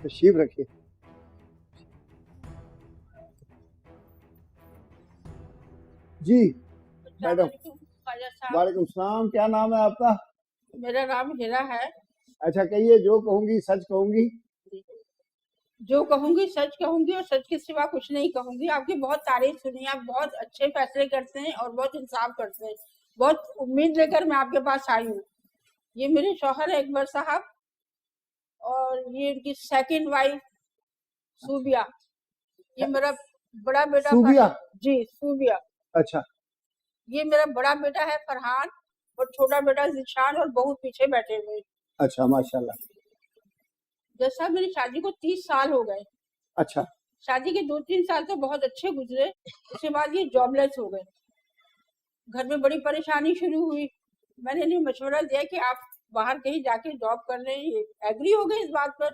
तशरीफ रखिए। जी मैडम। ख्वाजा साहब, वालेकुम सलाम, क्या नाम है आपका? मेरा नाम हीरा है। अच्छा कहिए, जो कहूंगी सच कहूंगी? जो कहूंगी सच कहूंगी और सच के सिवा कुछ नहीं कहूंगी। आपकी बहुत तारीफ सुनी, आप बहुत अच्छे फैसले करते हैं और बहुत इंसाफ करते हैं। बहुत उम्मीद लेकर मैं आपके पास आई हूँ। ये मेरे शौहर है अकबर साहब, और ये उनकी सेकंड वाइफ सूबिया। ये मेरा बड़ा बेटा सूबिया? जी सूबिया। अच्छा ये मेरा बड़ा बेटा है फरहान, और छोटा बेटा जिशान, और बहू पीछे बैठे हुए। अच्छा माशाल्लाह। जैसा मेरी शादी को 30 साल हो गए। अच्छा शादी के 2-3 साल तो बहुत अच्छे गुजरे, उसके बाद ये जॉबलेस हो गए। घर में बड़ी परेशानी शुरू हुई। मैंने इन्हें मशवरा दिया कि आप बाहर कहीं जाके जॉब कर लें। ये एग्री हो गए इस बात पर।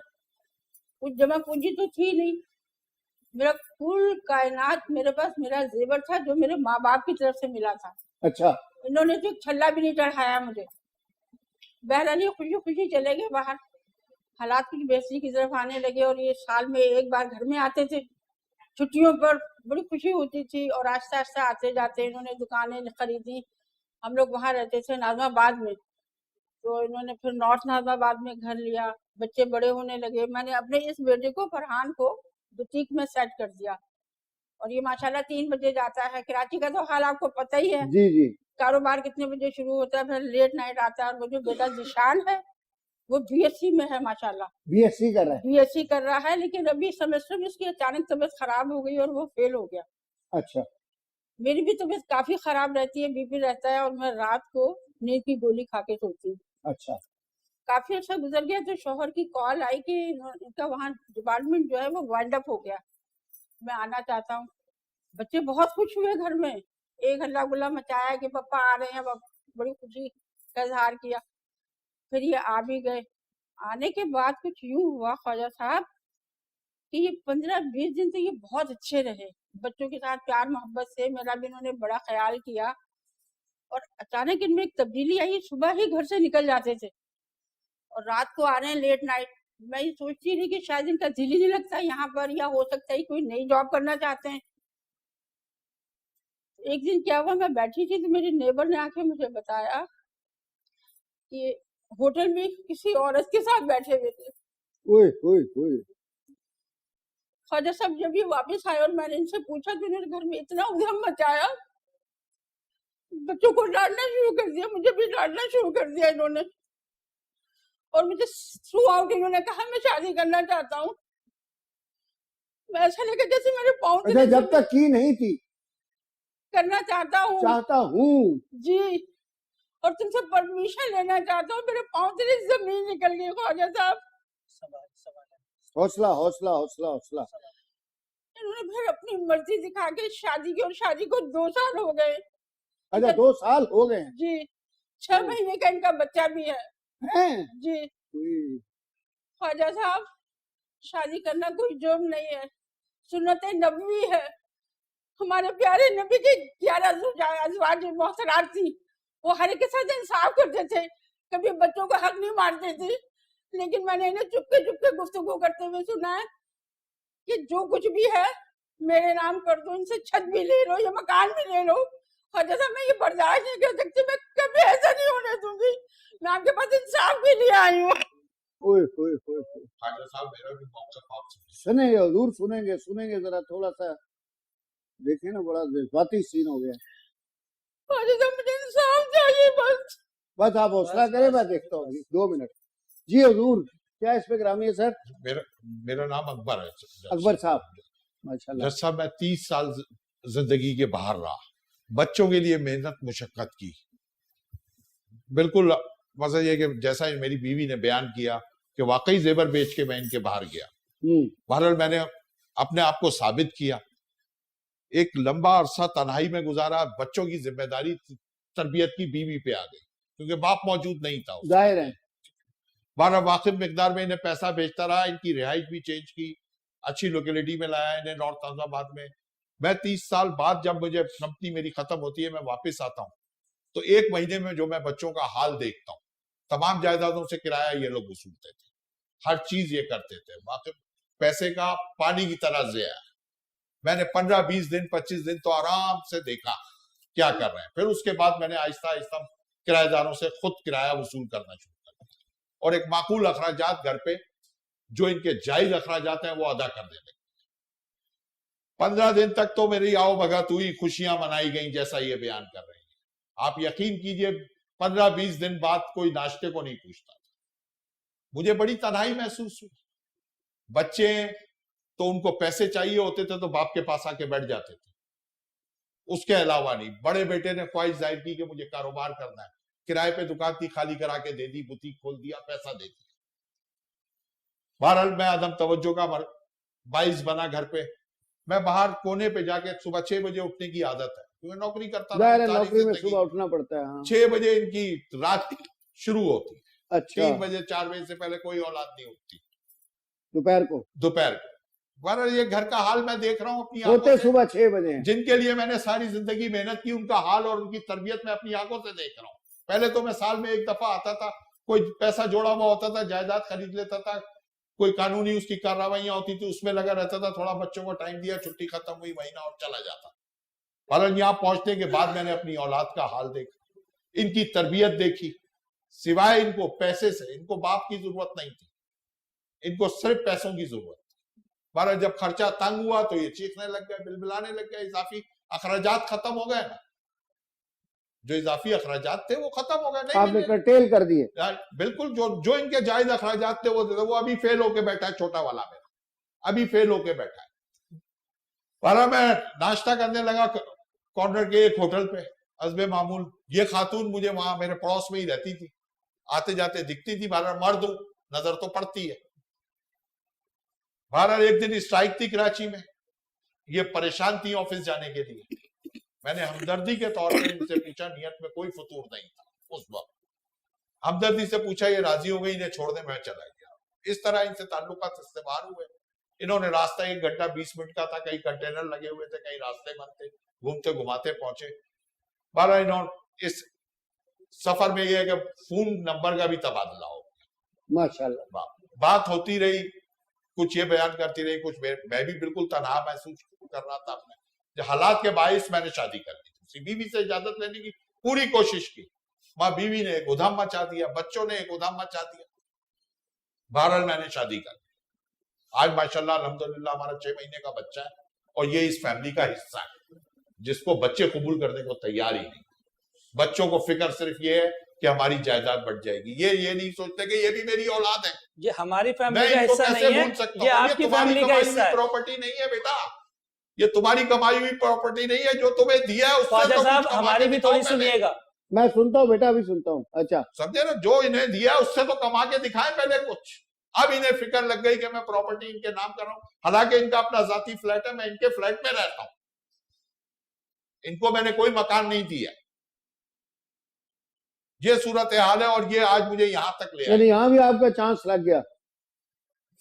कुछ जमा पूंजी तो थी नहीं। मेरा कुल कायनात मेरे पास, मेरा जेवर था जो मेरे माँ बाप की तरफ से मिला था। अच्छा इन्होंने तो छल्ला भी नहीं चढ़ाया मुझे। बहरहाल ये खुशी खुशी चले गए बाहर। हालात कुछ बेहतरी की तरफ आने लगे, और ये साल में एक बार घर में आते थे छुट्टियों पर। बड़ी खुशी होती थी, और आस्ते आस्ते आते जाते इन्होंने दुकानें खरीदी। हम लोग वहां रहते थे नाजमाबाद में, तो इन्होंने फिर नॉर्थ नाजमाबाद में घर लिया। बच्चे बड़े होने लगे। मैंने अपने इस बेटे को, फरहान को, बुटीक में सेट कर दिया, और ये माशाल्लाह 3 बजे जाता है। कराची का तो हाल आपको पता ही है, जी जी। कारोबार कितने बजे शुरू होता है, फिर लेट नाइट आता है। और वो जो बेटा जिशान है वो बीएससी में है माशाल्लाह। बीएससी कर रहा है? बीएससी कर रहा है, लेकिन अभी सेमेस्टर में उसकी अचानक तबीयत खराब हो गई और वो फेल हो गया। अच्छा मेरी भी तबीयत काफी खराब रहती है, बीपी रहता है, और मैं रात को नींद की गोली खा के सोती हूँ। अच्छा काफी अच्छा गुजर गया, तो शौहर की कॉल आई कि इनका वहाँ डिपार्टमेंट जो है वो वाइंड अप हो गया, मैं आना चाहता हूँ। बच्चे बहुत खुश हुए घर में, एक हल्ला गुल्ला मचाया कि पापा आ रहे हैं। बड़ी खुशी का इजहार किया। फिर ये आ भी गए। आने के बाद कुछ यूं हुआ ख्वाजा साहब कि ये 15-20 दिन तो ये बहुत अच्छे रहे। बच्चों के साथ प्यार मोहब्बत से, मेरा भी इन्होंने बड़ा ख्याल किया। और अचानक इनमें एक तब्दीली आई। सुबह ही घर से निकल जाते थे और रात को आ रहे हैं लेट नाइट। मैं ये सोचती रही कि शायद इनका दिल ही नहीं लगता यहाँ पर, या हो सकता है कोई नई जॉब करना चाहते हैं। एक दिन क्या हुआ, मैं बैठी थी तो मेरे नेबर ने आके मुझे बताया कि होटल में किसी औरत के साथ बैठे हुए थे। ओए ओए ओए। ख्वाजा साहब जब ये वापस आए और मैंने इनसे पूछा तो इन्होंने घर में इतना उधम मचाया, बच्चों को डांटना शुरू कर दिया, मुझे भी डांटना शुरू कर दिया इन्होंने। और मुझे थ्रू आउट इन्होंने कहा मैं शादी करना चाहता हूँ। मैं ऐसा लगा जैसे मेरे पाँव अच्छा जब तक की नहीं थी? करना चाहता हूँ। चाहता हूँ जी, और तुमसे परमिशन लेना चाहता हूँ। मेरे पाँव से जमीन निकल गई ख्वाजा साहब। हौसला हौसला हौसला हौसला। इन्होंने फिर अपनी मर्जी दिखा के शादी की, और शादी को 2 साल हो गए। अच्छा 2 साल हो गए हैं? जी, 6 महीने का इनका बच्चा भी है। हैं? जी ख्वाजा साहब, शादी करना कोई जुर्म नहीं है, सुन्नत नबवी है। हमारे प्यारे नबी की 11 अज़वाज मोहतरात थी। वो हर एक के साथ इंसाफ करते थे, कभी बच्चों का हक नहीं मारते थे। लेकिन मैंने इन्हें चुपके चुपके गुफ्तगू करते हुए सुना है कि जो कुछ भी है मेरे नाम कर दो, इनसे छत भी ले लो या मकान भी ले लो। और जैसा मैं ये बर्दाश्त नहीं कर सकती, मैं कभी ऐसा नहीं होने दूंगी। मैं आपके पास इंसाफ के लिए आई हूँ। ओए ओए ओए। सुनेंगे हुजूर, सुनेंगे सुनेंगे, जरा थोड़ा सा देखिए ना, बड़ा जज्बाती सीन हो गया। मुझे इंसाफ चाहिए बस। बस आप हौसला करें, मैं देखता हूँ 2 मिनट। जी हुजूर, क्या इस पे ग्रामी है सर? मेरा नाम अकबर है। अकबर साहब माशाल्लाह। जज साहब, मैं 30 साल जिंदगी के बाहर रहा, बच्चों के लिए मेहनत मुशक्कत की। बिल्कुल मजा ये कि जैसा मेरी बीवी ने बयान किया कि वाकई जेवर बेच के मैं इनके बाहर गया। बहरहाल मैंने अपने आप को साबित किया। एक लंबा अरसा तन्हाई में गुजारा, बच्चों की जिम्मेदारी तरबियत की बीवी पे आ गई क्योंकि बाप मौजूद नहीं था। जाहिर है। बारह वाकिफ मिकदार में इन्हें पैसा भेजता रहा। इनकी रिहाइश भी चेंज की, अच्छी लोकेलिटी में लाया इन्हें, नॉर्थ नाज़िमाबाद में। मैं 30 साल बाद जब मुझे कंपनी मेरी खत्म होती है, मैं वापस आता हूँ, तो 1 महीने में जो मैं बच्चों का हाल देखता हूँ, तमाम जायदादों से किराया ये लोग वसूलते थे। हर चीज ये करते थे। बाकी पैसे का पानी की तरह ज़ाया। मैंने 15-20 दिन 25 दिन तो आराम से देखा क्या कर रहे हैं। फिर उसके बाद मैंने आहिस्ता आहिस्ता किराएदारों से खुद किराया वसूल करना शुरू कर दिया और एक माकूल अखराजात घर पे जो इनके जायज अखराजात हैं वो अदा कर देने। 15 दिन तक तो मेरी आओ भगत हुई, खुशियां मनाई गई जैसा ये बयान कर रहे हैं। आप यकीन कीजिए 15-20 दिन बाद कोई नाश्ते को नहीं पूछता था। मुझे बड़ी तन्हाई महसूस हुई। बच्चे तो उनको पैसे चाहिए होते थे तो बाप के पास आके बैठ जाते थे, उसके अलावा नहीं। बड़े बेटे ने ख्वाहिश जाहिर की कि मुझे कारोबार करना है, किराए पे दुकान थी खाली करा के दे दी, बुटीक खोल दिया, पैसा दे दिया। बहरहाल मैं अदम तवज्जो का बाइस बना घर पे। मैं बाहर कोने पे जाके सुबह 6 बजे उठने की आदत है क्योंकि नौकरी करता था। नौकरी में सुबह उठना पड़ता है। हाँ। 6 बजे इनकी रात शुरू होती है। अच्छा। 3 बजे 4 बजे से पहले कोई औलाद नहीं उठती दोपहर को। बहरहाल ये घर का हाल मैं देख रहा हूँ अपनी सोते आंखों से। सुबह 6 बजे हैं। जिनके लिए मैंने सारी जिंदगी मेहनत की, उनका हाल और उनकी तरबियत में अपनी आंखों से देख रहा हूँ। पहले तो मैं साल में एक दफा आता था, कोई पैसा जोड़ा हुआ होता था, जायदाद खरीद लेता था, कोई कानूनी उसकी कार्रवाइयां होती थी, उसमें लगा रहता था, थोड़ा बच्चों को टाइम दिया, छुट्टी खत्म हुई, महीना और चला जाता। पर यहाँ पहुंचने के बाद मैंने अपनी औलाद का हाल देखा, इनकी तरबियत देखी। सिवाय इनको पैसे से, इनको बाप की जरूरत नहीं थी, इनको सिर्फ पैसों की जरूरत थी। पर जब खर्चा तंग हुआ तो ये चीखने लग गए, बिलबिलाने लग गए। इजाफी अखराजात खत्म हो गए ना, जो इजाफी अखराजात थे वो खत्म हो गए। आपने कर्टेल कर दिए। बिल्कुल, जो इनके जायज अखराजात थे वो अभी फेल होके बैठा है। छोटा वाला मेरा अभी फेल होके बैठा है। पर मैं नाश्ता करने लगा कॉर्नर के एक होटल पे, हस्बे मामूल ये खातून मुझे वहां मेरे पड़ोस में ही रहती थी, आते जाते दिखती थी। बहरहाल मर्द हूं, नजर तो पड़ती है। बहरहाल एक दिन स्ट्राइक थी कराची में, ये परेशान थी ऑफिस जाने के लिए। मैंने हमदर्दी के तौर पे इनसे पूछा, नियत में कोई फतूर नहीं था उस वक्त। हमदर्दी से पूछा, ये राजी हो गई इन्हें छोड़ने, मैं चला गया। इस तरह इनसे ताल्लुकात इस्तेमाल हुए। इन्होंने रास्ता 1 घंटा 20 मिनट का था, कहीं कंटेनर लगे हुए थे, कहीं रास्ते बंद थे, घूमते घुमाते पहुंचे। बारह इन्होंने इस सफर में यह है कि फोन नंबर का भी तबादला हो गया। माशाल्लाह। बात होती रही, कुछ ये बयान करती रही, कुछ मैं भी बिल्कुल तनहा महसूस कर रहा था अपने। हालात के बायस मैंने शादी कर ली थी। बीवी से इजाजत लेने की पूरी कोशिश की, माँ बीवी ने एक उधम मचा दिया, बच्चों ने एक उधम मचा दिया। बहरहाल मैंने शादी कर ली। आज माशाल्लाह अल्हम्दुलिल्लाह हमारा 6 महीने का बच्चा है और ये इस फैमिली का हिस्सा है, जिसको बच्चे कबूल करने को तैयार ही नहीं। बच्चों को फिक्र सिर्फ ये है कि हमारी जायदाद बढ़ जाएगी। ये नहीं सोचते कि ये भी मेरी औलाद है, ये हमारी फैमिली का हिस्सा नहीं है, ये आपकी फैमिली का हिस्सा है। प्रॉपर्टी नहीं है बेटा, ये तुम्हारी कमाई हुई प्रॉपर्टी नहीं है। जो तुम्हें दिया है उससे तो साहब हमारी भी थोड़ी सुनिएगा। मैं सुनता हूँ बेटा, अभी सुनता हूँ। अच्छा समझे ना, जो इन्हें दिया उससे तो कमा के दिखाएं पहले कुछ। अब इन्हें फिक्र लग गई कि मैं प्रॉपर्टी इनके नाम कर रहा हूं, हालांकि इनका अपना जाती फ्लैट है, मैं इनके फ्लैट में रहता हूं, इनको मैंने कोई मकान नहीं दिया। ये सूरत हाल है और ये आज मुझे यहां तक ले आया। यहाँ भी आपका चांस लग गया।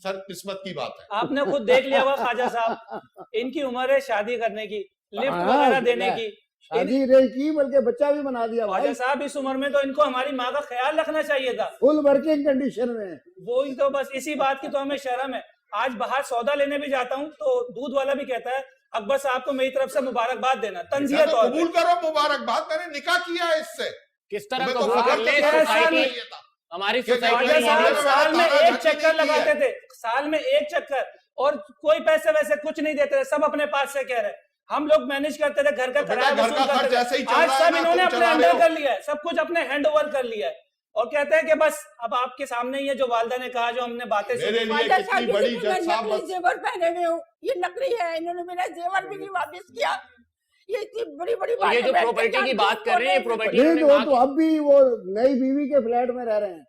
सर किस्मत की बात है। आपने खुद देख लिया होगा ख्वाजा साहब, इनकी उम्र है शादी करने की, लिफ्ट वगैरह देने की, शादी नहीं की बल्कि बच्चा भी बना दिया। ख्वाजा साहब इस उम्र में तो इनको हमारी माँ का ख्याल रखना चाहिए था। फुल वर्किंग कंडीशन में वो ही तो, बस इसी बात की तो हमें शर्म है। आज बाहर सौदा लेने भी जाता हूँ तो दूध वाला भी कहता है अकबर साहब को मेरी तरफ से मुबारकबाद देना, तंजीह तौर पे। कबूल करो मुबारकबाद, मैंने निकाह किया है इससे। किस तरह तो हमारी साल में एक चक्कर लगाते थे, साल में एक चक्कर, और कोई पैसे वैसे कुछ नहीं देते थे, सब अपने पास से कह रहे। हम लोग मैनेज करते थे, घर का किराया वसूल करते थे। आज सब इन्होंने अपने अंडर कर लिया है, सब कुछ अपने हैंड ओवर कर लिया है और कहते हैं कि बस अब आपके सामने ही है जो वालिदा ने कहा, जो हमने बातें सुनी। कितनी बड़ी जेवर पहने हुए हूँ, ये नकली है, इन्होंने मेरा जेवर भी नहीं वापस किया। ये इतनी बड़ी बड़ी बात, ये जो प्रॉपर्टी की बात कर रहे हैं, प्रॉपर्टी तो अब भी वो नई बीवी के फ्लैट में रह रहे हैं।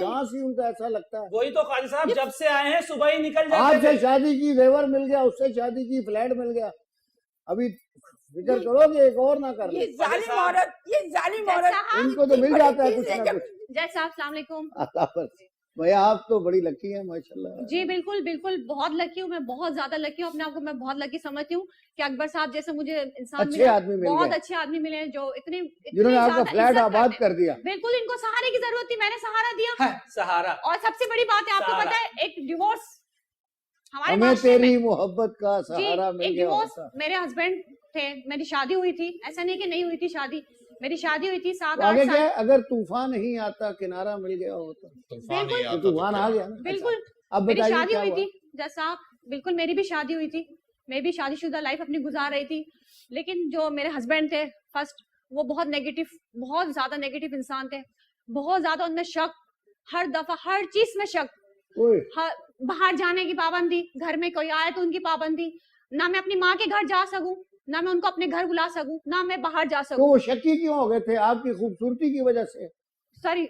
चांस ही उनका ऐसा लगता है। वही तो ख्वाजा साहब, जब से आए हैं सुबह ही निकल जाते थे। आपसे शादी की जेवर मिल गया, उससे शादी की फ्लैट मिल गया, अभी फिक्र करो कि एक और ना कर। ये जालिम औरत, ये जालिम औरत, इनको तो मिल जाता है कुछ ना कुछ। जय साहब, अस्सलाम वालेकुम। भैया आप तो बड़ी लकी हैं माशाल्लाह। जी बिल्कुल बिल्कुल, बहुत लकी हूँ मैं, बहुत ज्यादा लकी हूँ। अपने आप को मैं बहुत लकी समझती हूँ कि अकबर साहब जैसे मुझे इंसान अच्छे मिले, आदमी मिल बहुत गए अच्छे आदमी मिले हैं जो इतने जिन्होंने आपका ज्यादा फ्लैट इज्जत आबाद करते हैं। कर दिया। बिल्कुल, इनको सहारे की जरूरत थी, मैंने सहारा दिया। है, सहारा। और सबसे बड़ी बात है, आपको सहारा। पता है, एक डिवोर्स हमारे हमें माशरे में, तेरी मोहब्बत का जी सहारा मिल एक गया डिवोर्स, होता। मेरे हस्बैंड थे, मेरी शादी हुई थी, ऐसा नहीं कि नहीं हुई थी शादी, मेरी शादी हुई थी तो 7-8 आगे साल। क्या है, अगर तूफान नहीं आता किनारा मिल गया होता तूफान बिल्कुल। नहीं तो आता तो तूफान क्या? आ गया ना। बिल्कुल, अब मेरी बताइए शादी क्या हुई हुआ? थी जैसा आप, बिल्कुल मेरी भी शादी हुई थी, मैं भी शादीशुदा लाइफ अपनी गुजार रही थी। लेकिन जो मेरे हस्बैंड थे फर्स्ट, वो बहुत नेगेटिव, बहुत ज्यादा नेगेटिव इंसान थे, बहुत ज्यादा उनमें शक, हर दफा हर चीज में शक, ओए, बाहर जाने की पाबंदी, घर में कोई आए तो उनकी पाबंदी, ना मैं अपनी माँ के घर जा सकूं, ना मैं उनको अपने घर बुला सकूं, ना मैं बाहर जा तो सकूं। वो शक्की क्यों हो गए थे? आपकी खूबसूरती की वजह से? सॉरी,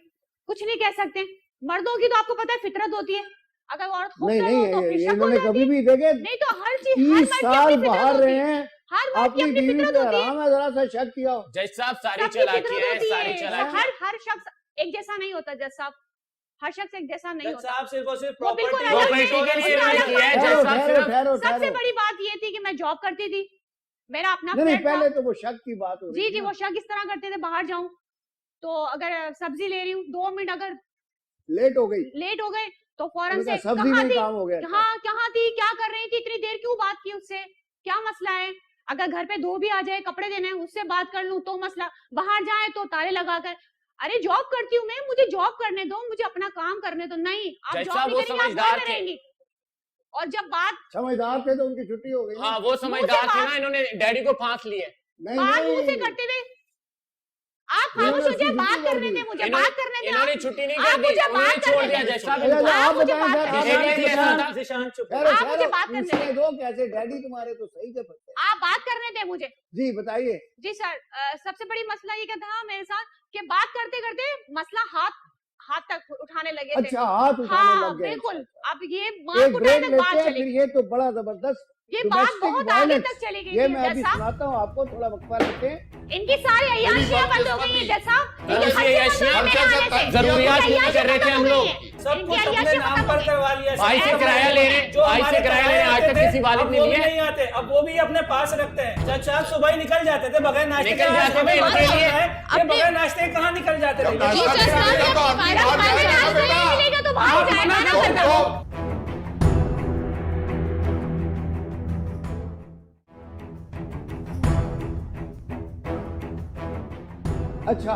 कुछ नहीं कह सकते, मर्दों की तो आपको पता है फितरत होती है, अगर औरत नहीं खूबसूरत हो तो नहीं, फिर ये शक हो इन्होंने जाती कभी है। भी देखे नहीं तो हर चीज, हर 30 मर्द की साल अपनी फितरत बाहर होती रहे है, हैं, हर मर्द की अपनी अपनी बीवी फितरत पे होती है, आराम है, जरा सा शक किया हो। जज साहब सारी सबकी चालाकी फितरत है, होती सारी है, चालाकी। हर शख्स एक जैसा नहीं होता जज साहब, हर शख्स एक जैसा नहीं जज होता। साहब सिर्फ और सिर्फ वो बिल्कुल प्रॉपर्टी अलग प्रॉपर्टी है, के लिए उसका इन्होंने अलग किया है बात जज ठहरो साहब ठहरो सिर्फ। ठहरो सबसे ठहरो। बड़ी बात ये थी कि मैं जॉब करती थी, मेरा अपना नहीं नहीं, फ्लैट था। पहले तो वो शक की बात हो रही जी थी जी, ना। वो शक इस तरह करते थे, बाहर जाऊं तो अगर सब्जी ले रही हूँ 2 मिनट अगर लेट हो गई, लेट हो गए तो फौरन उनका से सब्जी कहाँ में थी, काम हो गया। हाँ कहाँ थी, क्या कर रही थी, इतनी देर क्यों बात की उससे, क्या मसला है, अगर घर पे दो भी आ जाए, कपड़े देने हैं उससे बात कर लूं तो मसला, बाहर जाए तो ताले लगाकर, अरे जॉब करती हूँ मैं, मुझे जॉब करने दो, मुझे अपना काम करने दो। नहीं, आप जज जॉब साहब नहीं वो करेंगे, आप समझदार घर में थे। रहेंगी। और जब बात समझदार थे तो उनकी छुट्टी हो गई ना। हाँ वो समझदार थे ना, इन्होंने डैडी को फांस लिए। नहीं बात मुंह से नहीं, करते थे, आप इन्होंने खामोश हो जाइए, उसकी बात छुट्टी कर करने दी। दे मुझे, इन्होंने बात करने दे। इन्होंने आप- छुट्टी नहीं आप कर दी, मुझे उन्होंने बात छोड़ करने दिया दें। जज साहब अच्छा, इनको। आप मुझे बताएं बात सर, करने आप दें। इसीलिए ये जिशान- ऐसा था। जिशान चुप ठहरो, आप मुझे ठहरो, बात करने पूछने दें। दो कैसे डैडी तुम्हारे तो सही थे बच्चे। आप बात करने दे मुझे। जी बताइए। जी सर, सबसे बड़ी मसला ये क्या था मेरे साथ कि बात करते करते मसला हाथ तक उठाने लगे थे। अच्छा, हाथ उठाने हाँ लग गए। बिल्कुल, अब ये एक मां को ब्रेक तक लेते बात हैं, चली फिर गई, ये तो बड़ा जबरदस्त ये बात domestic बहुत आगे violence। तक चली गई ये थी मैं अभी जैसा सुनाता हूँ आपको, थोड़ा वक्फा लेते हैं। इनकी सारी अय्याशियां बंद हो गई हैं जैसा, इनके ऐसी खर्चे अय्याशियां बंद हो गए मेरे आने से। जरूरियात इनकी पूरी कर रहे थे अय्याशियां हम खत्म हो लोग। गई हैं। सब इनकी कुछ अपने अय्याशियां नाम खत्म पर हो गई। करवा लिया। भाई से किराया ले रहे हैं, जो भाई से हमारे किराया ले रहे हैं, आज आते तक थे, किसी वालिद अब ने वो भी लिया है? नहीं आते, अब वो भी अपने पास रखते हैं। जज साहब सुबह ही निकल जाते थे बगैर नाश्ते निकल के। आज जाते थे, हमें इनके पता लिए। चलता है कि अपने- बगैर नाश्ते के कहाँ निकल जाते थे। जब नाश्ता जी, करने जैसा लगा तो आदमी हमारा बाहर खाने जाएगा ना नाश्ते बेटा। नहीं मिलेगा तो बाहर आप जाएगा ना मना करना। तो अच्छा,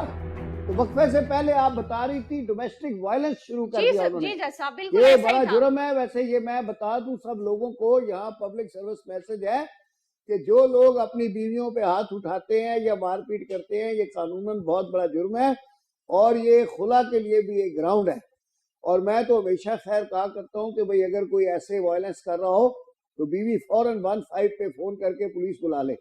तो वक्फे से पहले आप बता रही थी डोमेस्टिक वायलेंस शुरू कर जी दिया सर, उन्होंने। जी जैसा बिल्कुल ये ऐसा बड़ा ही था। जुर्म है। वैसे ये मैं बता दूं सब लोगों को, यहाँ पब्लिक सर्विस मैसेज है कि जो लोग अपनी बीवियों पे हाथ उठाते हैं या मारपीट करते हैं, ये कानूनन बहुत बड़ा जुर्म है और ये खुला के लिए भी एक ग्राउंड है। और मैं तो हमेशा खैर कहा करता हूँ कि भाई अगर कोई ऐसे वायलेंस कर रहा हो तो बीवी फौरन 15 पे फोन करके पुलिस बुला ले।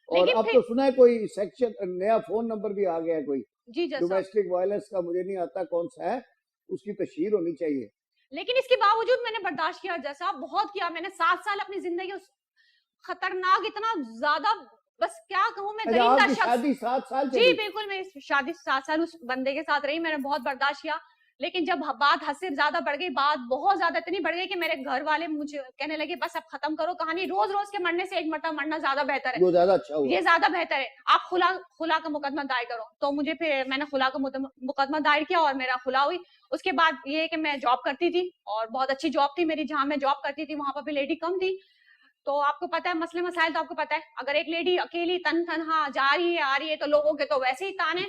और लेकिन अब फिर- तो सुना है कोई सेक्शन नया फोन नंबर भी आ गया है, कोई जी जैसा, डोमेस्टिक वायलेंस का, मुझे नहीं आता कौन सा है, उसकी तशहीर होनी चाहिए। लेकिन इसके बावजूद मैंने बर्दाश्त किया जैसा, बहुत किया मैंने। 7 साल अपनी जिंदगी उस खतरनाक, इतना ज्यादा, बस क्या कहूँ मैं, अच्छा, दरिंदा आपकी शख्स। शादी 7 साल जी चली? बिल्कुल, मैं इस शादी 7 साल उस बंदे के साथ रही, मैंने बहुत बर्दाश्त किया। लेकिन जब बात हद से ज्यादा बढ़ गई, बात बहुत ज्यादा इतनी बढ़ गई कि मेरे घर वाले मुझे कहने लगे बस अब खत्म करो कहानी, रोज रोज के मरने से एक मरतबा मरना ज्यादा बेहतर है, वो ज्यादा अच्छा हुआ। ये ज्यादा बेहतर है, आप खुला का मुकदमा दायर करो। तो मुझे फिर मैंने खुला का मुकदमा दायर किया और मेरा खुला हुई। उसके बाद ये है कि मैं जॉब करती थी और बहुत अच्छी जॉब थी मेरी, जहां मैं जॉब करती थी वहां पर भी लेडी कम थी। तो आपको पता है मसले मसाइल, तो आपको पता है अगर एक लेडी अकेली तनहा जा रही है आ रही है तो लोगों के तो वैसे ही ताने।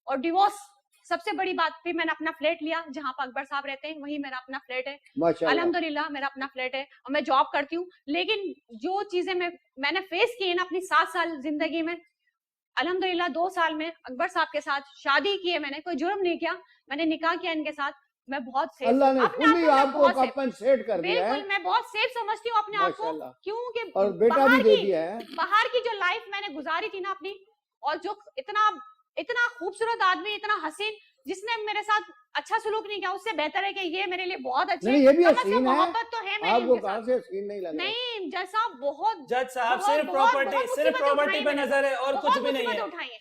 और डिवोर्स सबसे बड़ी बात, फिर मैंने अपना फ्लैट लिया जहां पर अकबर साहब रहते हैं, वही मेरा अपना फ्लैट है माशाल्लाह। अल्हम्दुलिल्लाह, मेरा अपना फ्लैट है और मैं जॉब करती हूँ। लेकिन जो चीजें मैंने फेस की है ना अपनी 7 साल जिंदगी में, अल्हम्दुलिल्लाह 2 साल में अकबर साहब के साथ शादी की है मैंने, कोई जुर्म नहीं किया, मैंने निकाह किया इनके साथ, मैं बहुत सेफ अल्लाह हूँ ने अपने आप खुली को, मैं आपको बहुत safe- कंपनसेट कर दिया बिल्कुल है, मैं बहुत सेफ समझती हूँ अपने आप को, माशाल्लाह। क्योंकि और बेटा भी दे दिया है। बाहर की जो लाइफ मैंने गुजारी थी ना अपनी, और जो इतना खूबसूरत आदमी, इतना हसीन, जिसने मेरे साथ अच्छा सलूक नहीं किया, उससे बेहतर है कि ये मेरे लिए बहुत अच्छे, नहीं, ये भी कम से कम हसीन है। मोहब्बत तो है मेरी आपको इनके कहाँ साथ। से सीन नहीं लगा? नहीं जैसा बहुत जज साहब बहुत- सिर्फ बहुत- प्रॉपर्टी बहुत सिर्फ मुसीबतें प्रॉपर्टी उठाई पे मैंने, नजर है और बहुत कुछ भी नहीं मुसीबतें है। उठाई हैं।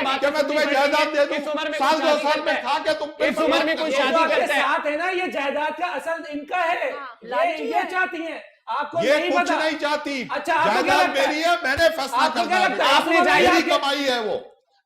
ये बात कि मैं तुम्हें जायदाद दे इस उम्र दूं, में साल कोई 2 शादी साल में करता है? खा के तुम इस उम्र में कोई ये शादी जो आपके करता है? साथ है ना, ये जायदाद का असल इनका है, हाँ, ये चाहती हैं, आपको ये नहीं कुछ पता। नहीं चाहती। अच्छा, आपको क्या जायदाद लगता है? मेरी है, मैंने फैसला आपको क्या करना लगता है? है, आपने मेरी जायदाद- कमाई है वो।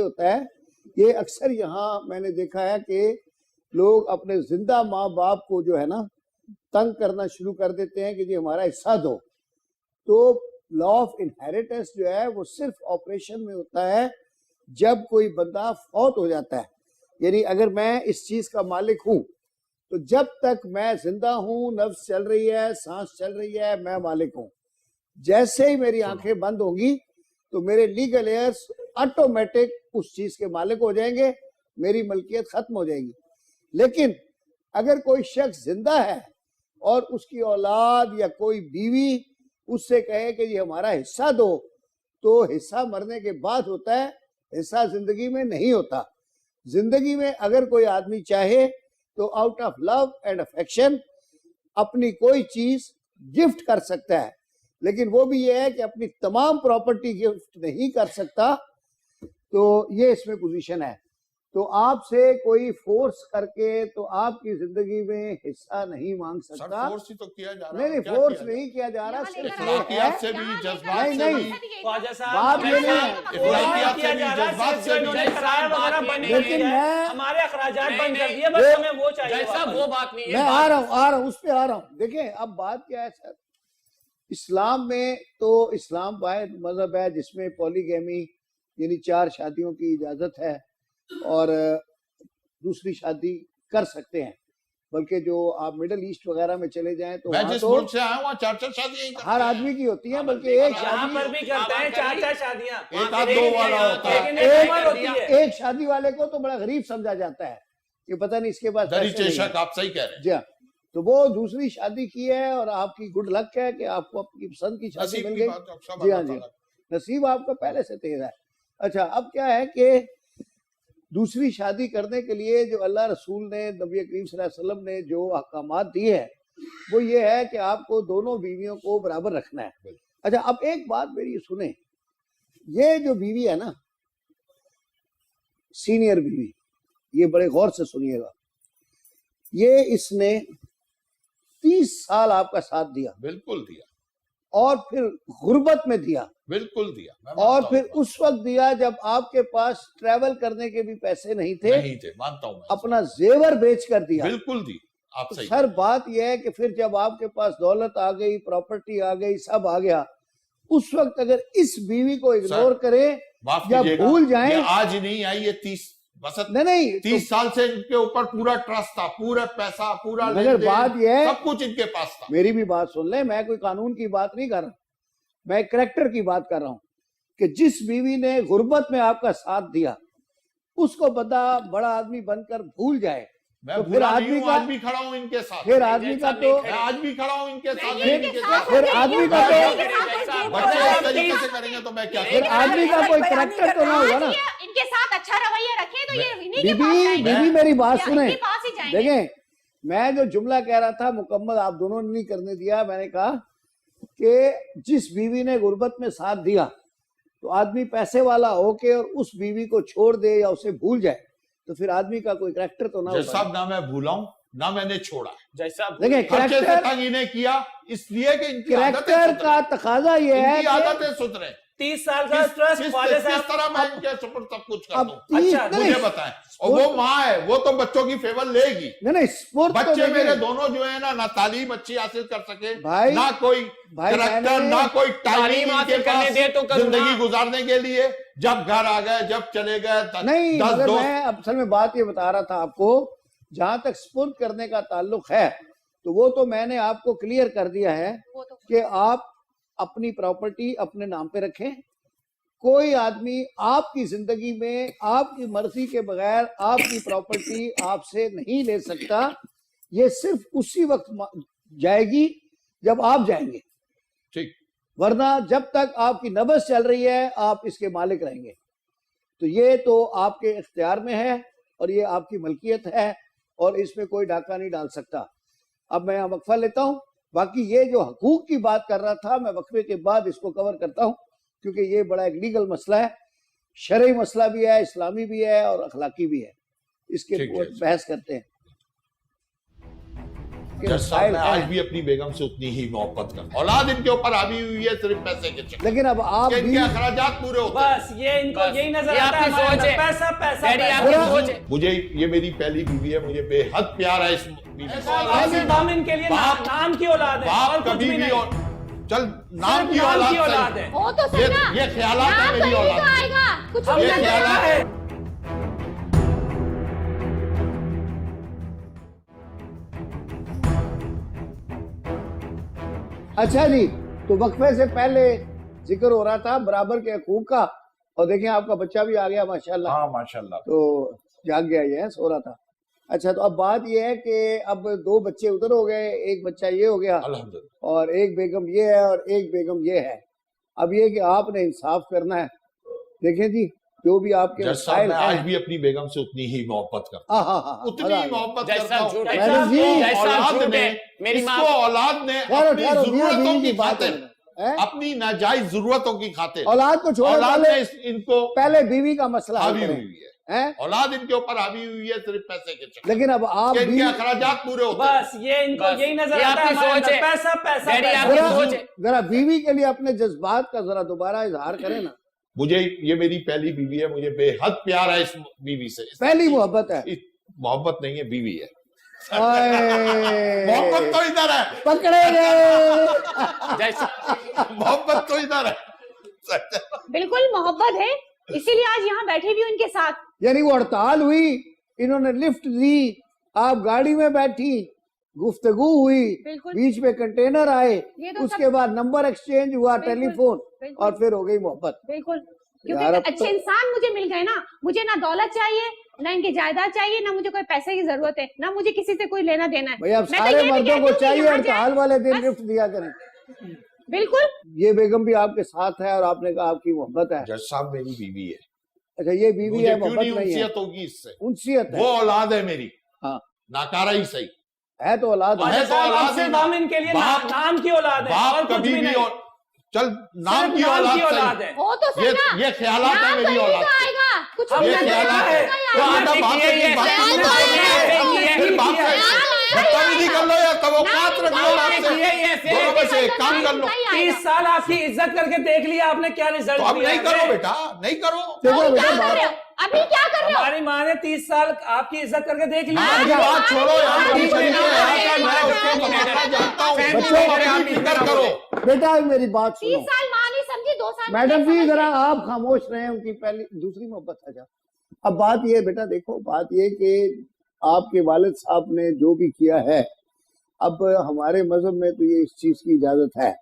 होता है ये अक्सर यहाँ मैंने देखा है कि लोग अपने जिंदा माँ बाप को जो है ना तंग करना शुरू कर देते हैं कि जी हमारा हिस्सा दो। तो लॉ ऑफ इनहेरिटेंस जो है वो सिर्फ ऑपरेशन में होता है जब कोई बंदा फौत हो जाता है। यानी अगर मैं इस चीज का मालिक हूं तो जब तक मैं जिंदा हूं, नफ्स चल रही है, सांस चल रही है, मैं मालिक हूं। जैसे ही मेरी आंखें बंद होंगी तो मेरे लीगल एयर्स ऑटोमेटिक उस चीज के मालिक हो जाएंगे, मेरी मलकियत खत्म हो जाएगी। लेकिन अगर कोई शख्स जिंदा है और उसकी औलाद या कोई बीवी उससे कहे कि ये हमारा हिस्सा दो, तो हिस्सा मरने के बाद होता है, हिस्सा जिंदगी में नहीं होता। जिंदगी में अगर कोई आदमी चाहे तो out of love and affection अपनी कोई चीज गिफ्ट कर सकता है, लेकिन वो भी ये है कि अपनी तमाम प्रॉपर्टी गिफ्ट नहीं कर सकता। तो ये इसमें पोजीशन है। तो आपसे कोई फोर्स करके तो आपकी जिंदगी में हिस्सा नहीं मांग सकता। फोर्स ही तो किया जा रहा है। नहीं, फोर्स नहीं किया जा रहा, सिर्फ इखलाकियात से भी, जज्बात से नहीं, भी, बात ये नहीं है। इखलाकियात से भी, जज्बात से भी। लेकिन मैं हमारे अखराजात बंद कर दिए, बस हमें वो चाहिए। वो बात नहीं है। मैं आ रहा हूँ उस पे आ रहा हूँ। देखिए अब बात क्या है सर, इस्लाम में तो इस्लाम वाहिद मजहब है जिसमें पॉलीगैमी यानी 4 शादियों की इजाजत है और दूसरी शादी कर सकते हैं। बल्कि जो आप मिडल ईस्ट वगैरह में चले जाएं तो मैं वहाँ जिस तो मुल्क से आया हूँ वहाँ 4-4 शादियां हर आदमी की होती है, बल्कि एक यहाँ पर शादी भी करते हैं 4-4 शादियां, एक आध दो वाला होता है। लेकिन एक उम्र होती है। एक शादी वाले को तो बड़ा गरीब समझा जाता है कि पता नहीं इसके पास दरी पैसे नहीं चेशक, है। आप सही कह रहे हैं। जी हाँ, तो वो दूसरी शादी की है और आपकी गुड लक है कि आपको अपनी पसंद की शादी नसीब मिल की गई। बात है, सब जी हाँ अल्लाह जी, ताला। नसीब आपका पहले से तेज है। अच्छा, अब क्या है कि दूसरी शादी करने के लिए जो अल्लाह रसूल ने, नबी करीम सल्लल्लाहु अलैहि वसल्लम ने जो अहकामात दिए हैं वो ये है कि आपको दोनों बीवियों को बराबर रखना है। अच्छा, अब एक बात मेरी सुने, ये जो बीवी है ना, सीनियर बीवी, ये बड़े गौर से सुनिएगा, ये इसने 30 साल आपका साथ दिया, बिल्कुल दिया, और फिर गुर्बत में दिया, बिल्कुल दिया, मैं और मानता फिर हूँ। उस वक्त दिया जब आपके पास ट्रैवल करने के भी पैसे नहीं थे, मानता हूँ मैं। अपना जेवर बेच कर दिया। बिल्कुल दी, आप तो सही। सर बात यह है कि फिर जब आपके पास दौलत आ गई, प्रॉपर्टी आ गई, सब आ गया, उस वक्त अगर इस बीवी को इग्नोर करें माफ या कीजिएगा, भूल जाएं, ये आज ही नहीं आई, ये 30 नहीं 30 साल से इनके ऊपर पूरा ट्रस्ट था, पूरा पैसा, पूरा मगर लेन-देन, बात यह है, सब कुछ इनके पास था। मेरी भी बात सुन ले, मैं कोई कानून की बात नहीं कर रहा, मैं करैक्टर की बात कर रहा हूं कि जिस बीवी ने गुर्बत में आपका साथ दिया उसको बंदा बड़ा आदमी बनकर भूल जाए, मैं तो फिर भूला नहीं आदमी हूं, का, आज भी खड़ा हूं इनके साथ। फिर आदमी का तो, मैं आज भी खड़ा हूं इनके साथ। फिर आदमी का तो, बच्चे इस तरीके से करेंगे तो मैं क्या फिर करूं? आदमी का कोई करैक्टर तो ना हुआ ना। इनके साथ अच्छा रवैया रखें तो ये इन्हीं के पास बीबी जाएंगे। बीबी मेरी बात या सुने, इनके पास ही जाएंगे। देखें मैं जो जुमला कह रहा था मुकम्मल आप दोनों ने नहीं करने दिया। मैंने कहा कि जिस बीवी ने गुर्बत में साथ दिया तो आदमी पैसे वाला होके और उस बीवी को छोड़ दे या उसे भूल जाए तो फिर आदमी का कोई करैक्टर तो ना जैसा होगा। ना मैं भूला हूं ना मैंने छोड़ा। जैसा देखिए खर्चे से करैक्टर, तंग इन्हें किया इसलिए कि इनकी आदतें करैक्टर सुधरे। का तकाजा ये है इनकी कि आदतें सुधरे। 30 साल का ट्रस्ट ख्वाजा किस साहब, तरह मैं इनके सुपुर्द सब कुछ कर अब दूं? 30 अच्छा, नहीं, मुझे बताएं। और वो माँ है, वो तो बच्चों की फेवर लेगी। नहीं स्पोर्ट तो बच्चे मेरे देखें। दोनों जो है ना तालीम अच्छी हासिल कर सके, भाई, ना कोई भाई करैक्टर, मैंने- ना कोई तालीम टाइमिंग हासिल इनके करने पास दे तो करूँ जिंदगी ना। गुजारने के लिए। जब घर आ गए, जब चले गए, नहीं 10 मगर दोस्त। मैं असल में बात ये बता रहा था आपको, जहां तक स्पुर्द करने का ताल्लुक है तो वो तो मैंने आपको क्लियर कर दिया है वो तो कि आप अपनी प्रॉपर्टी अपने नाम पे रखें। कोई आदमी आपकी जिंदगी में आपकी मर्जी के बगैर आपकी प्रॉपर्टी आपसे नहीं ले सकता। ये सिर्फ उसी वक्त जाएगी जब आप जाएंगे, ठीक, वरना जब तक आपकी नब्ज चल रही है आप इसके मालिक रहेंगे। तो ये तो आपके इख्तियार में है और ये आपकी मलकियत है और इसमें कोई डाका नहीं डाल सकता। अब मैं यहाँ वक्फा लेता हूँ, बाकी ये जो हकूक की बात कर रहा था मैं वक्फे के बाद इसको कवर करता हूँ क्योंकि ये बड़ा एक लीगल मसला है, शरई मसला भी है, इस्लामी भी है और अखलाकी भी है। इसके ठीक है। बहस करते हैं। आपके जज साहब मसाइल मैं आज हैं। भी अपनी बेगम से उतनी ही मोहब्बत करता हूं। औलाद इनके ऊपर हावी हुई है सिर्फ पैसे के चक्कर, लेकिन अब आप इनके भी अखराजात पूरे होते हैं। बस ये इनको बस, यही नजर ये आता है आपकी हमारे सोच है। अंदर, पैसा पैसा डैडी पैसा। आपकी पूरा- सोच है। मुझे ये मेरी पहली बीवी है, मुझे बेहद प्यार है इस बीवी से। सिर्फ हम इनके लिए बाप- नाम की औलाद है और बाप कुछ कभी भी भी नहीं। और चल नाम सिर्फ की नाम औलाद की औलाद सही। है। हो तो सही ना, ये ख्यालात है नाम मेरी कहीं तो औलाद के। आएगा, कुछ हम भी ये ने ना ख्यालात देखा जाएगा। है। अच्छा जी, तो वक्फे से पहले जिक्र हो रहा था बराबर के हकूक का, और देखिए आपका बच्चा भी आ गया माशाल्लाह। हाँ माशाल्लाह। तो जाग गया, ये है, सो रहा था। अच्छा, तो अब बात ये है कि अब 2 बच्चे उधर हो गए, एक बच्चा ये हो गया अल्हम्दुलिल्लाह। और एक बेगम ये है और एक बेगम ये है। अब ये कि आपने इंसाफ करना है। देखें जी, जो भी आपके जज साहब मसाइल मैं आज हैं, भी अपनी बेगम से उतनी ही मोहब्बत करता हाँ हाँ हाँ, हूं, उतनी मजा आ ही गया। मोहब्बत जज करता साहब हूं। झूठ है। मैडम जी, जज साहब औलाद झूठ ने है। मेरी माँ इसको औलाद ने ठहरो अपनी ठहरो, मियां जरूरतों बीवी की की बात खातिर, है। अपनी नाजायज जरूरतों की खातिर औलाद को छोड़ो, औलाद पहले ने इनको पहले बीवी का मसला हल हावी करें, हुई है। हैं? औलाद इनके ऊपर हावी हुई है सिर्फ पैसे के चक्कर, लेकिन अब आप कि इनके बीवी अखराजात पूरे होते हैं। बस ये इनको बस, यही नजर ये आता है आपकी हमारे सोच अंदर, है। पैसा पैसा डैडी पैसा। आपकी जरा सोच है। जरा बीवी के लिए अपने जज्बात का जरा दोबारा इजहार करें ना। मुझे ये मेरी पहली बीवी है, मुझे बेहद प्यार है इस बीवी से। पहली मोहब्बत है। मोहब्बत नहीं है, बीवी है। ओए, मोहब्बत तो इधर है, पकड़े गए। जज साहब मोहब्बत तो इधर है। बिल्कुल मोहब्बत है, इसीलिए आज यहाँ बैठे भी हूँ इनके साथ। यानी वो हड़ताल हुई, इन्होंने लिफ्ट दी, आप गाड़ी में बैठी, गुफ्तगू हुई, बिल्कुल। बीच में कंटेनर आए, ये तो उसके बाद नंबर एक्सचेंज हुआ, बिल्कुल, टेलीफोन, बिल्कुल। और फिर हो गई मोहब्बत। बिल्कुल, यार, क्योंकि अब अच्छे तो- इंसान मुझे मिल गए ना। मुझे ना दौलत चाहिए, ना इनकी जायदाद चाहिए, ना मुझे कोई पैसे की जरूरत है, ना मुझे किसी से कोई लेना देना है। भाई अब मैं तो सारे ये भी मर्दों कहती को हूँ कि चाहिए यहाँ हड़ताल वाले दिन बस। लिफ्ट दिया करें। बिल्कुल, ये बेगम भी आपके साथ है और आपने कहा आपकी मोहब्बत है। जज साहब मेरी बीवी है, अच्छा, ये बीवी मुझे है, क्यों मोहब्बत नहीं नहीं है, उनसियत होगी इससे? उनसियत वो है। औलाद है मेरी, हाँ, नाकारा ही सही। है तो औलाद है है। तो औलाद ही सिर्फ ना। हम इनके लिए बाप- नाम की औलाद है और बाप कुछ कभी भी भी नहीं। और चल नाम सिर्फ की नाम औलाद की औलाद सही। है। हो तो सही ना, ये ख्यालात है नाम मेरी कहीं औलाद तो के। आएगा, कुछ हम भी ये ना ख्यालात है। जाएगा। तो आधा ये- बाप से ये- भी बात ये- करनी ये- चाहिए। ये- फिर बाप से बदतमीजी कर लो या तवक्कुआत रख लो बाप से। दोनों में से एक काम कर लो। 30 साल आपकी इज्जत करके देख लिया आपने क्या रिजल्ट तो अब दिया नहीं है। करो बेटा, नहीं करो। देखो अभी बेटा, क्या कर रहे हो? अभी क्या कर रहे हो? हमारी माँ ने 30 साल आपकी इज्जत करके देख लिया। माँ की बात छोड़ो यार, हाँ, बीच में हाँ, नहीं है, हाँ, यार, मैं हाँ, उसको हाँ, तमाशा जानता हूँ। फैमिली बच्चों मेरे आप अपनी ही फिक्र करना करो। बेटा मेरी बात 30 सुनो। साल माँ नहीं समझी, 2 साल मैडम में जी समझ जरा गई। आप खामोश रहे, उनकी पहली दूसरी मोहब्बत है। जा अब बात ये है बेटा, देखो बात ये कि आपके वालिद साहब ने जो भी किया है, अब हमारे मजहब में तो ये इस चीज की इजाजत है,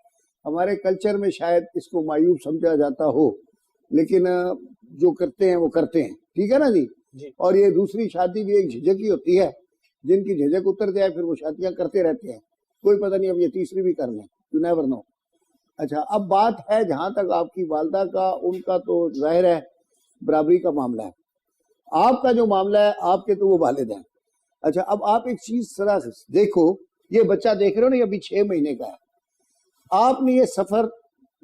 हमारे कल्चर में शायद इसको मायूब समझा जाता हो, लेकिन जो करते हैं वो करते हैं, ठीक है ना जी। और ये दूसरी शादी भी एक झिझक ही होती है, जिनकी झिझक उतर जाए फिर वो शादियां करते रहते हैं, कोई पता नहीं अब ये तीसरी भी कर लें, यू नेवर नो। अच्छा, अब बात है जहां तक आपकी वालदा का, उनका तो जाहिर है बराबरी का मामला है, आपका जो मामला है आपके तो वो वालिद हैं। अच्छा, अब आप एक चीज जरा देखो, ये बच्चा देख रहे हो ना, ये अभी 6 महीने का है, आपने ये सफर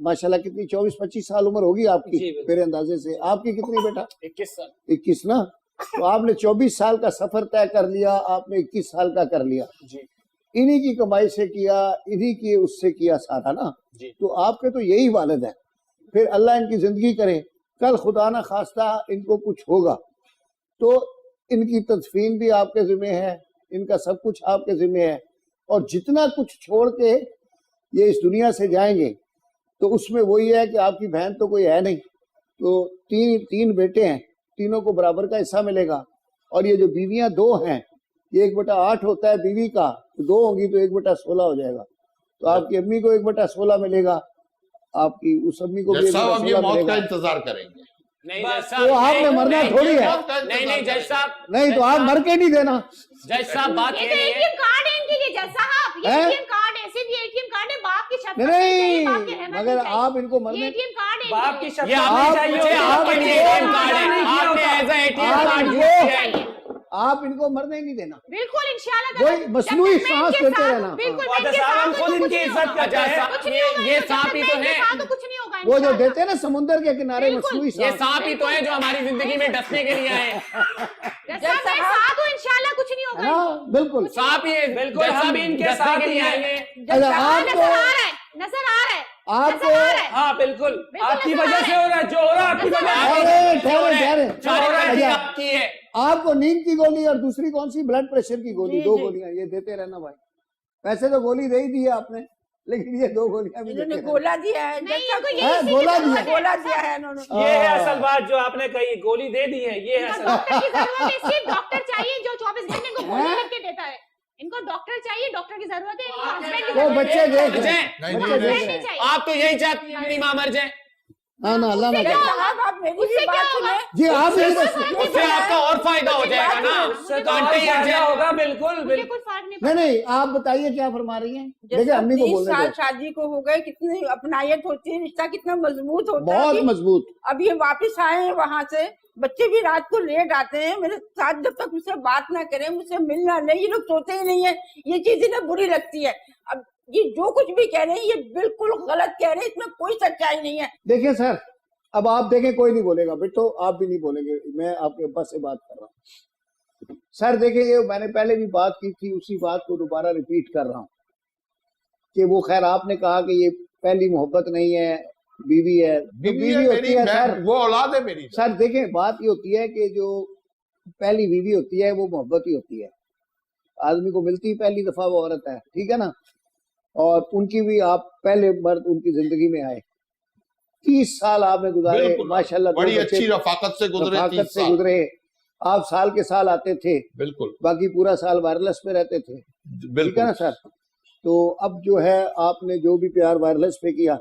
माशाल्लाह कितनी 24-25 साल उम्र होगी आपकी जी, बिल्कुल। मेरे अंदाजे से, आपकी कितनी बेटा? 21 साल 21 ना, तो आपने 24 साल का सफर तय कर लिया, आपने 21 साल का कर लिया, जी इन्हीं की कमाई से किया, इन्हीं की उससे किया सारा ना, जी। तो आपके तो यही वालिद है। फिर अल्लाह इनकी जिंदगी करे, कल खुदा ना खास्ता इनको कुछ होगा तो इनकी तदफीन भी आपके जिम्मे है, इनका सब कुछ आपके जिम्मे है, और जितना कुछ छोड़ के ये इस दुनिया से जाएंगे तो उसमें वही है कि आपकी बहन तो कोई है नहीं, तो तीन बेटे हैं, तीनों को बराबर का हिस्सा मिलेगा, और ये जो बीवियां 2 हैं, ये 1/8 होता है बीवी का, तो 2 होंगी तो 1/16 हो जाएगा, तो आपकी अम्मी को 1/16 मिलेगा, आपकी उस अम्मी को भी जज साहब अब ये 1/16 मौत का मिलेगा। इंतजार करेंगे। नहीं बस, जज साहब तो आपने नहीं, मरना नहीं, थोड़ी है। नहीं नहीं जज साहब नहीं तो आप मर के नहीं देना। जज साहब बात ये ये तो नहीं है एटीएम कार्ड है इनके लिए जज साहब, ये हैं? एटीएम कार्ड है, सिर्फ ये एटीएम कार्ड है, बाप की शक्ल नहीं, बाप की रहमत मगर नहीं चाहिए। आप इनको ये मरने एटीएम कार्ड है बाप इनके की लिए। शक्ल ये नहीं आप चाहिए मुझे होता। आपके लिए एटीएम कार्ड है, आपने as a ATM card use किया है। आप इनको मरने नहीं देना, बिल्कुल इंशाल्लाह वही मसनूई सांस लेते रहना। बिल्कुल अच्छा साहब, हम खुद इनकी इज्जत करते हैं। ये सांप ही तो है, तो कुछ नहीं होगा वो जो इंशाल्लाह। देते हैं ना समुंदर के किनारे बिल्कुल। मसनूई ये सांस, सांप ही तो है जो हमारी जिंदगी में डसने के लिए आए। जैसा मैं साथ हूँ इंशाल्लाह कुछ नहीं है होगा। ना, बिल्कुल। सांप ही बिल्कुल, हम भी इनके डसने साथ के ही लिए हैं। आएंगे। अच्छा, नजर आ आपको रहा है, नजर आ रहा है, आपको नजर आ रहा है। हाँ बिल्कुल, बिल्कुल आपकी ऐसा वजह से हो रहा है, जो हो रहा है आपकी वजह से। अरे ठहरे ठहरे, सारी अच्छा, आपकी है। आपको नींद की गोली और दूसरी कौन सी, ब्लड प्रेशर की गोली, जी, 2 जी। गोलियां ये देते रहना भाई। वैसे तो गोली दे ही दी है आपने, लेकिन ये 2 गोलियां भी इन्होंने देते रहना। गोला दिया है, नहीं, जैसा इनको कि- यही हाँ, इसी की गोला जरूरत दिया। है। गोला दिया है इन्होंने। ये है असल बात जो आपने कही, गोली दे दी है, ये है इनको असल। डॉक्टर की जरूरत है, सिर्फ डॉक्टर चाहिए जो 24 घंटे इनको गोली हैं? लिख के देता है। इनको डॉक्टर चाहिए, डॉक्टर की जरूरत है, इनको हस्बैंड की वो जरूरत बच्चे है। देख रहे नहीं, हैं, नहीं, बच्चे नहीं, देख नहीं। रहे हैं। चाहिए। आप तो यही चाहती हैं मेरी मां मर जाए। हाँ ना, अल्लाह ना उससे करे। क्या होगा? साहब, आप मेरी उससे भी क्या बात होगा? सुने। जी आप भी उससे आपका और फायदा हो जाएगा ना। उससे तो कांटे और ही हट फायदा जाए। होगा, बिल्कुल मुझे बिल्कुल। कोई फर्क नहीं नहीं नहीं, आप बताइए क्या फरमा रही हैं। देखिए जैसे अम्मी को 30 बोलने साल दो, शादी को हो गए, कितनी अपनायत होती है, रिश्ता कितना मजबूत होता है। बहुत अभी- मजबूत। अब ये वापस आए हैं वहां से, बच्चे भी रात को लेट आते हैं मेरे साथ, जब तक मुझसे बात ना करें, मुझसे मिलना नहीं, ये लोग सोते ही नहीं है। ये चीज इन्हें बुरी लगती है। अब ये जो कुछ भी कह रहे हैं ये बिल्कुल गलत कह रहे हैं, इसमें कोई सच्चाई नहीं है। देखिए सर, अब आप देखें कोई नहीं बोलेगा, बेटो आप भी नहीं बोलेंगे, मैं आपके अब्बा से बात कर रहा हूँ। सर देखिए, ये मैंने पहले भी बात की थी, उसी बात को दोबारा रिपीट कर रहा हूँ कि वो, खैर आपने कहा कि ये पहली मोहब्बत नहीं है, बीवी है, जो बीवी बीवी है होती मेरी, है सर। वो औलाद है मेरी। सर देखें, बात ये होती है कि जो पहली बीवी होती है वो मोहब्बत ही होती है, आदमी को मिलती ही पहली दफा वो औरत है, ठीक है ना। और उनकी भी आप पहले मर्द उनकी जिंदगी में आए, 30 साल आपने गुजारे, बिल्कुल, माशाल्लाह, दो बड़ी बच्चे अच्छी रफाकत से गुजरे, रफाकत 30 से साल। गुजरे। आप साल के साल आते थे, बिल्कुल बाकी पूरा साल वायरलेस पे रहते थे, ठीक है बिल्कुल ना सर। तो अब जो है आपने जो भी प्यार वायरलेस पे किया,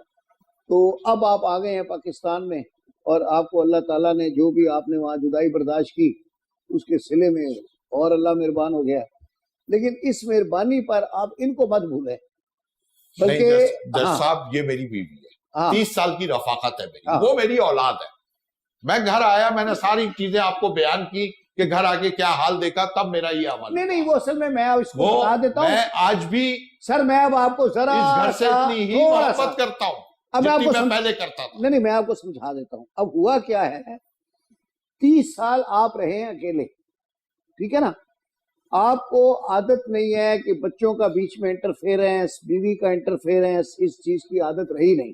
तो अब आप आ गए हैं पाकिस्तान में, और आपको अल्लाह ताला ने जो भी आपने वहाँ जुदाई बर्दाश्त की उसके सिले में और अल्लाह मेहरबान हो गया। लेकिन इस मेहरबानी पर आप इनको मत भूलें, नहीं, बल्कि जज हाँ, साहब ये मेरी बीवी है, हाँ, 30 साल की रफाकत है मेरी, हाँ। वो मेरी औलाद है। मैं घर आया, मैंने सारी चीजें आपको बयान की कि घर आके क्या हाल देखा, तब मेरा ये अमल। नहीं नहीं, वो असल में मैं इसको वो बता देता हूँ मैं आज भी सर। मैं अब आपको जरा इस घर से सा, इतनी ही थोड़ा सा, मोहब्बत करता हूँ अब मैं जितनी आपको मैं पहले करता था। नहीं नहीं, मैं आपको समझा देता हूँ। अब हुआ क्या है, 30 साल आप रहे हैं अकेले, ठीक है ना। आपको आदत नहीं है कि बच्चों का बीच में इंटरफेरेंस, बीवी का इंटरफेरेंस, इस चीज की आदत रही नहीं।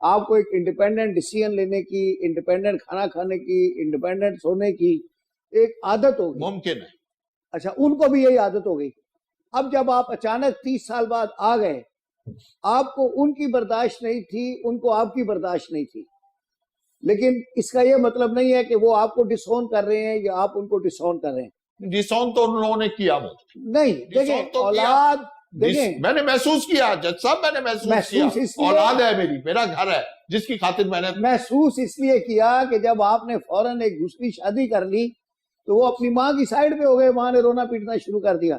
आपको एक इंडिपेंडेंट डिसीजन लेने की, इंडिपेंडेंट खाना खाने की, इंडिपेंडेंट सोने की एक आदत होगी। मुमकिन है। अच्छा, उनको भी यही आदत हो गई। अब जब आप अचानक 30 साल बाद आ गए, आपको उनकी बर्दाश्त नहीं थी, उनको आपकी बर्दाश्त नहीं थी। लेकिन इसका ये मतलब नहीं है कि वो आपको डिसोन कर रहे हैं या आप उनको डिसोन कर रहे हैं। डिसोन तो उन्होंने किया मुझे, नहीं, डिसोन देखें तो किया। औलाद, देखें मैंने महसूस किया जज साहब, मैंने महसूस किया। इसलिए औलाद है मेरी, मेरा घर है, जिसकी खातिर मैंने महसूस इसलिए किया कि जब आपने फौरन एक दूसरी शादी कर ली तो वो अपनी माँ की साइड पे हो गए, माँ ने रोना पीटना शुरू कर दिया,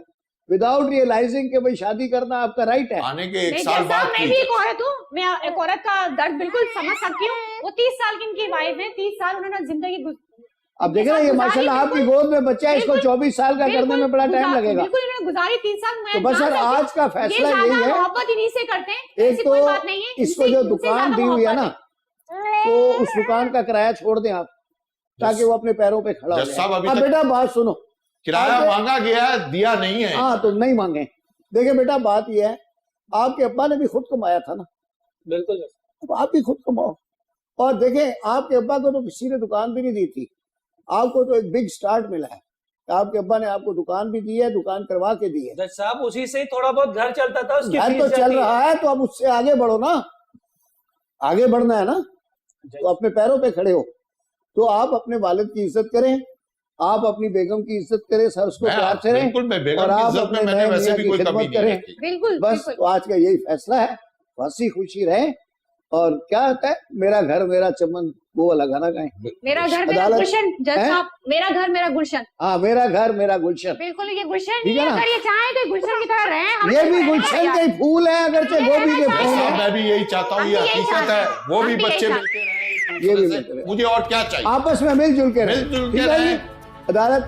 विदाउट रियलाइजिंग कि भाई शादी करना आपका राइट है। आने के 1 नहीं, साल जैसा बाद मैं की। भी एक औरत हूँ, मैं एक औरत का दर्द बिल्कुल समझ सकती हूँ। वो 30 साल की इनकी वाइफ है, 30 साल उन्होंने जिंदगी अब देखे ना, ये माशाल्लाह आपकी गोद में बच्चा है, इसको 24 साल का करने में बड़ा टाइम लगेगा। बिल्कुल इन्होंने गुजारी 30 साल। मैं तो बस सर, जान सकती हूँ, आज का फैसला ये यही ज्यादा है। मोहब्बत इन्हीं से करते हैं, एक ऐसी तो कोई बात नहीं है। इसको इनसे- जो इनसे दुकान ज्यादा दी हुई है मोहब्बत ना, तो उस दुकान का किराया छोड़ दें आप, ताकि वो अपने पैरों पे खड़ा हो जज साहब, जाए। अभी अब तक बेटा बात सुनो, किराया आपके- मांगा गया है, दिया नहीं है। हाँ तो नहीं मांगे। देखिए बेटा, बात यह है, आपके अब्बा ने भी खुद कमाया था ना, बिल्कुल अब आप भी खुद कमाओ। और देखें, आपके अब्बा को तो किसी ने दुकान भी नहीं दी थी, आपको तो एक बिग स्टार्ट मिला है। आपके अब्बा ने आपको दुकान भी दी है, दुकान करवा के दी है। जज साहब, उसी से ही थोड़ा बहुत घर चलता था, उसकी घर फीस तो जाती चल है। रहा है, तो अब उससे आगे बढ़ो ना, आगे बढ़ना है ना, तो अपने पैरों पे खड़े हो। तो आप अपने वालिद की इज्जत करें, आप अपनी बेगम की इज्जत करें, सर उसको प्यार से रहें, बिल्कुल, मैं बेगम और की आप इज्जत में अपने मैंने नए वैसे मियां भी की कोई कमी खिदमत नहीं करें। रखी। बिल्कुल बस बिल्कुल। तो आज का यही फैसला है, हंसी खुशी रहें। और क्या होता है, मेरा घर मेरा चमन, वो वाला गाना गाएं। मेरा घर मेरा अदालत- गुलशन। जज हैं? साहब, मेरा घर मेरा गुलशन। हाँ, मेरा घर मेरा गुलशन। बिल्कुल, ये गुलशन ठीक नहीं है है। ना? अगर ये चाहे तो गुलशन की तरह रहें। हम ये तो भी रहना गुलशन चाहिए। के ही फूल है, अगरचे गोभी के रहना फूल साहब, हैं। मैं भी यही चाहता हूँ, हम ये भी यही हकीकत चाहते है। हैं। वो हम भी भी यही बच्चे चाहते मिलते रहे एक ये भी दूसरे मिलते से। रहे। मुझे और क्या चाहिए। आपस में मिलजुल के रहें, मिलजुल के ठीक है जी? रहें। अदालत